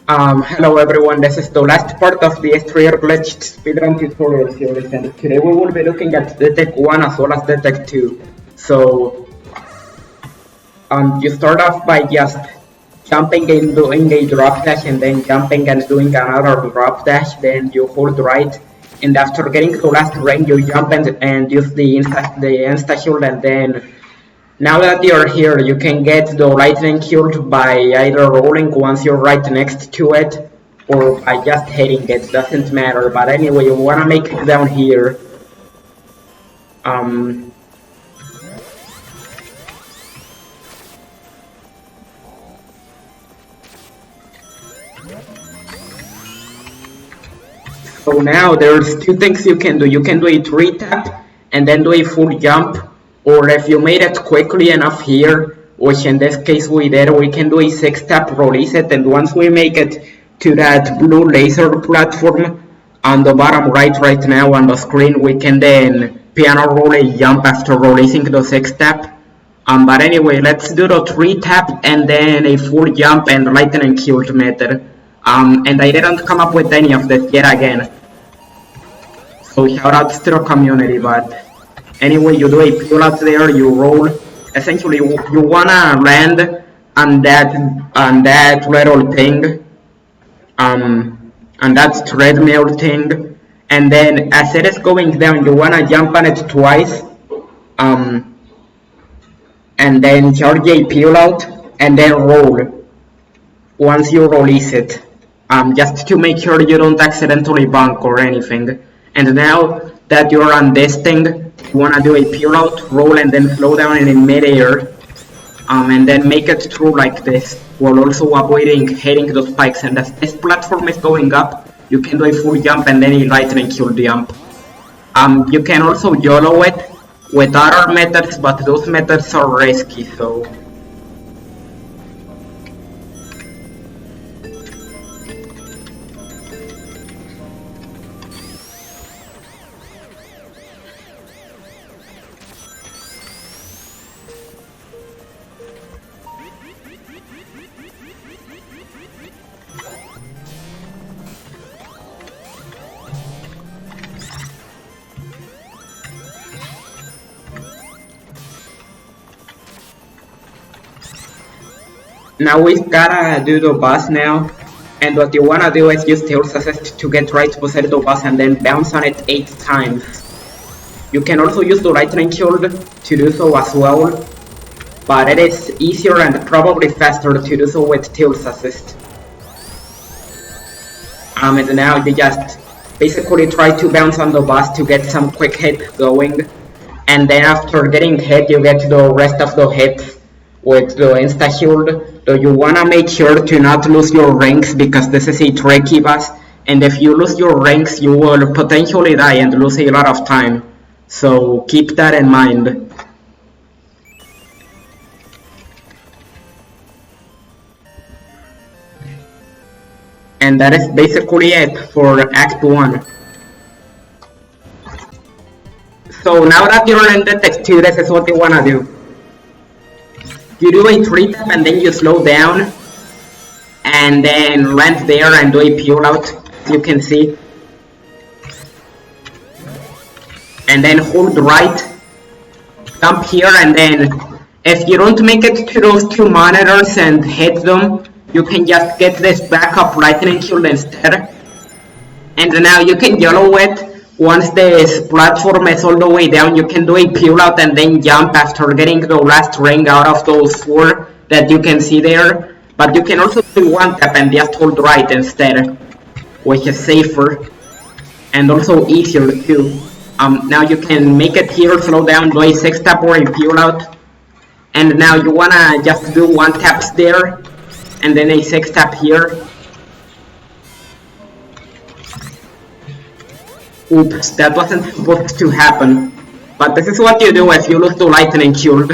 Hello everyone, this is the last part of the S3 glitched speedrun tutorial series, and today we will be looking at Detect 1 as well as Detect 2. So, you start off by just jumping and doing a drop dash, and then jumping and doing another drop dash, then you hold right, and after getting to last ring, you jump and use the insta shield, and then now that you're here, you can get the lightning killed by either rolling once you're right next to it, or by just hitting it, doesn't matter. But anyway, you wanna make it down here. Um, so now there's two things you can do. You can do a 3-tap and then do a full jump, or if you made it quickly enough here, which in this case we did, we can do a 6-tap, release it, and once we make it to that blue laser platform on the bottom right now on the screen, we can then piano roll a jump after releasing the 6-tap. But anyway, let's do the 3-tap and then a full jump and lightning killed method. And I didn't come up with any of this yet again. So shoutouts to the community, but anyway, you do a pull out there, you roll. Essentially, you wanna land on that little thing, on that treadmill thing, and then as it is going down, you wanna jump on it twice, and then charge a pull out, and then roll once you release it, just to make sure you don't accidentally bonk or anything. And now that you're on this thing, you wanna do a pull out, roll, and then slow down in midair, and then make it through like this, while also avoiding hitting the spikes. And as this platform is going up, you can do a full jump and then a lightning kill jump. You can also YOLO it with other methods, but those methods are risky, so... Now we've gotta do the boss now, and what you wanna do is use Tails Assist to get right beside the boss and then bounce on it 8 times. You can also use the lightning shield to do so as well, but it is easier and probably faster to do so with Tails Assist. And now you just basically try to bounce on the boss to get some quick hit going, and then after getting hit you get the rest of the hits with the insta shield. So you wanna make sure to not lose your rings, because this is a tricky boss, and if you lose your rings you will potentially die and lose a lot of time, so keep that in mind. And that is basically it for Act 1. So now that you're in Detect 2, this is what you wanna do. You do a 3-tap and then you slow down, and then land there and do a pull out, as you can see. And then hold right, jump here, and then if you don't make it to those 2 monitors and hit them, you can just get this backup lightning kill instead. And now you can YOLO it. Once this platform is all the way down, you can do a pull out and then jump after getting the last ring out of those 4 that you can see there. But you can also do 1-tap and just hold right instead, which is safer and also easier too. Now you can make it here, slow down, do a 6-tap or a pull out. And now you wanna just do 1-taps there, and then a 6-tap here. Oops, that wasn't supposed to happen. But this is what you do if you lose the lightning shield,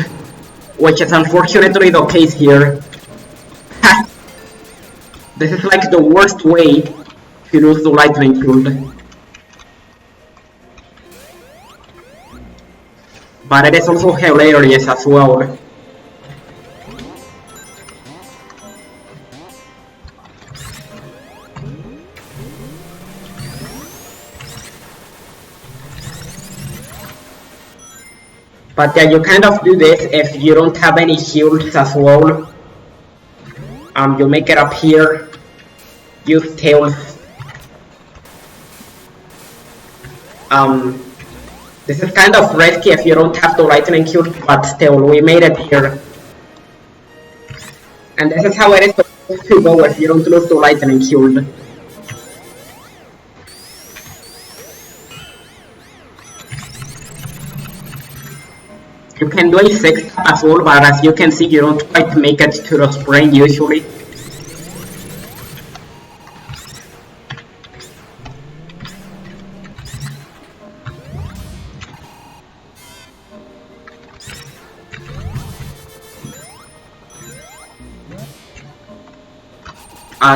which is unfortunately the case here. This is like the worst way to lose the lightning shield. But it is also hilarious as well. But yeah, you kind of do this if you don't have any shields as well. You make it up here, use tails. This is kind of risky if you don't have the lightning shield, but still, we made it here. And this is how it is supposed to go if you don't lose the lightning shield. You can do a 6 as well, but as you can see, you don't quite make it to the spring usually.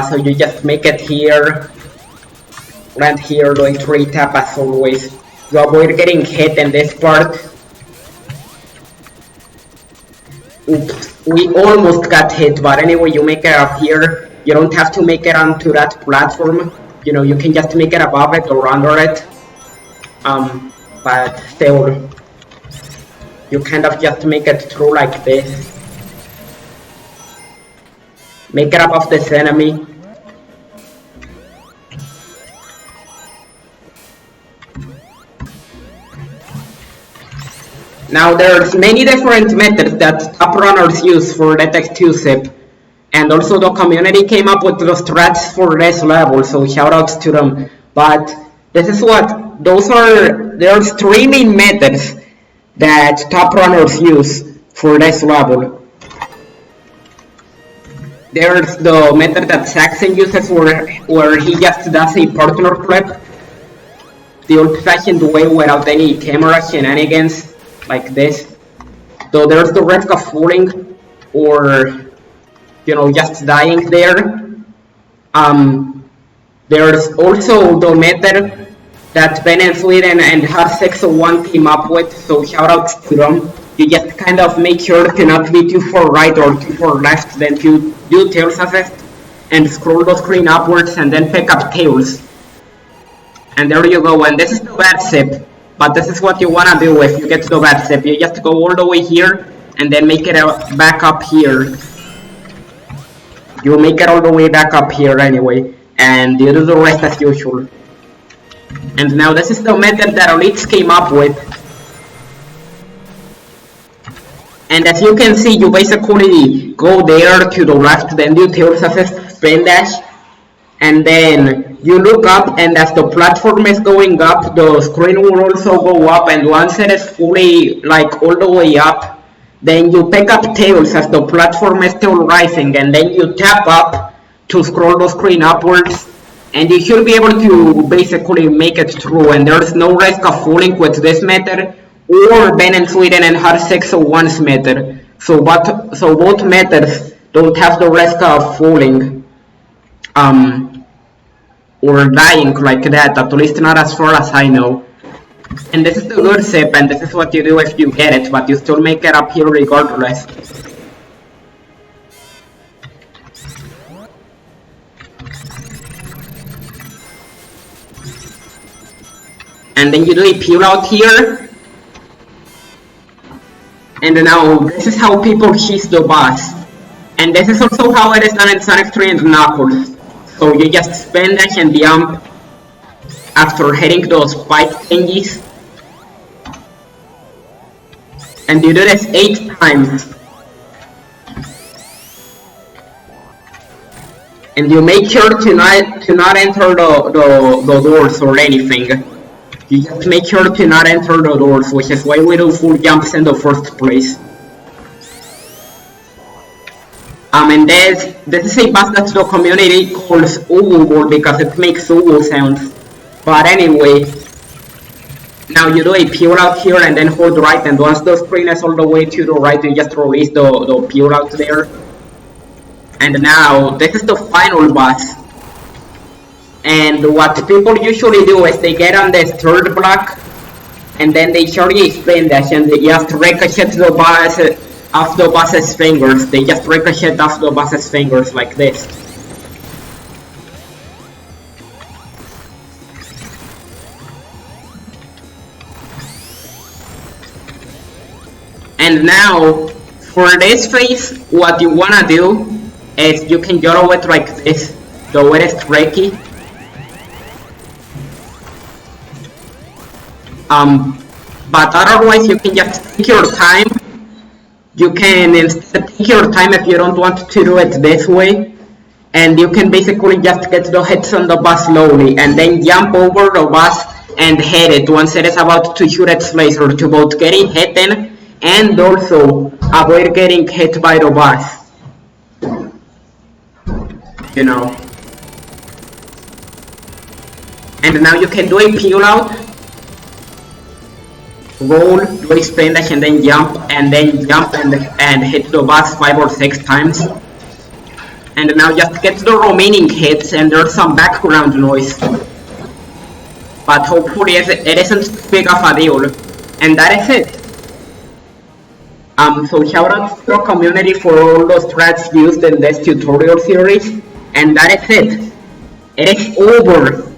So you just make it here, land here, doing 3 tap as always. You avoid getting hit in this part. Oops, we almost got hit, but anyway, you make it up here. You don't have to make it onto that platform. You know, you can just make it above it or under it. But still, you kind of just make it through like this. Make it above this enemy. Now there's many different methods that top runners use for that X2 and also the community came up with the strats for this level, so shoutouts to them. But this is what there's 3 main methods that top runners use for this level. There's the method that Saxon uses where he just does a partner flip, the old-fashioned way without any camera shenanigans, like this. So there's the risk of falling or, you know, just dying there. There's also the method that Ben and Sweden and Har601 came up with, so shoutouts to them. You just kind of make sure to not be too far right or too far left, then you do tails assist and scroll the screen upwards and then pick up tails. And there you go, and this is the bad zip. But this is what you wanna do if you get to the bad zip. You just go all the way here and then make it back up here. You make it all the way back up here anyway, and you do the rest as usual. And now this is the method that Elites came up with. And as you can see, you basically go there to the left, then do tails assist, spin dash, and then you look up, and as the platform is going up, the screen will also go up, and once it is fully, like, all the way up, then you pick up tails as the platform is still rising, and then you tap up to scroll the screen upwards, and you should be able to basically make it through, and there's no risk of falling with this method, or Ben and Sweden and Har601's method. So both methods don't have the risk of falling. Or dying like that, at least not as far as I know. And this is the good zip, and this is what you do if you get it, but you still make it up here regardless. And then you do a peel out here. And now this is how people cheese the boss. And this is also how it is done in Sonic 3 and Knuckles. So you just spin dash and jump after hitting those spike thingies. And you do this 8 times. And you make sure to not enter the doors or anything. You just make sure to not enter the doors, which is why we do full jumps in the first place. And this is a boss that the community calls Uwu because it makes Uwu sounds. But anyway, now you do a peel out here and then hold right, and once the screen is all the way to the right, you just release the peel out there. And now this is the final boss. And what people usually do is they get on this third block, and then they charge a spin dash, and they just ricochet the boss off the boss's fingers. They just ricochet off the boss's fingers like this. And now, for this phase, what you wanna do is you can do it like this, though it is tricky. But otherwise you can just take your time. You can instead take your time if you don't want to do it this way. And you can basically just get the hits on the bus slowly and then jump over the bus and hit it once it is about to shoot its laser to both getting hit in and also avoid getting hit by the bus. You know. And now you can do a peel out, roll, do a spin dash and then jump and hit the bus 5 or 6 times. And now just get the remaining hits and there's some background noise. But hopefully it isn't big of a deal. And that is it. So shout out to the community for all those threads used in this tutorial series. And that is it. It is over.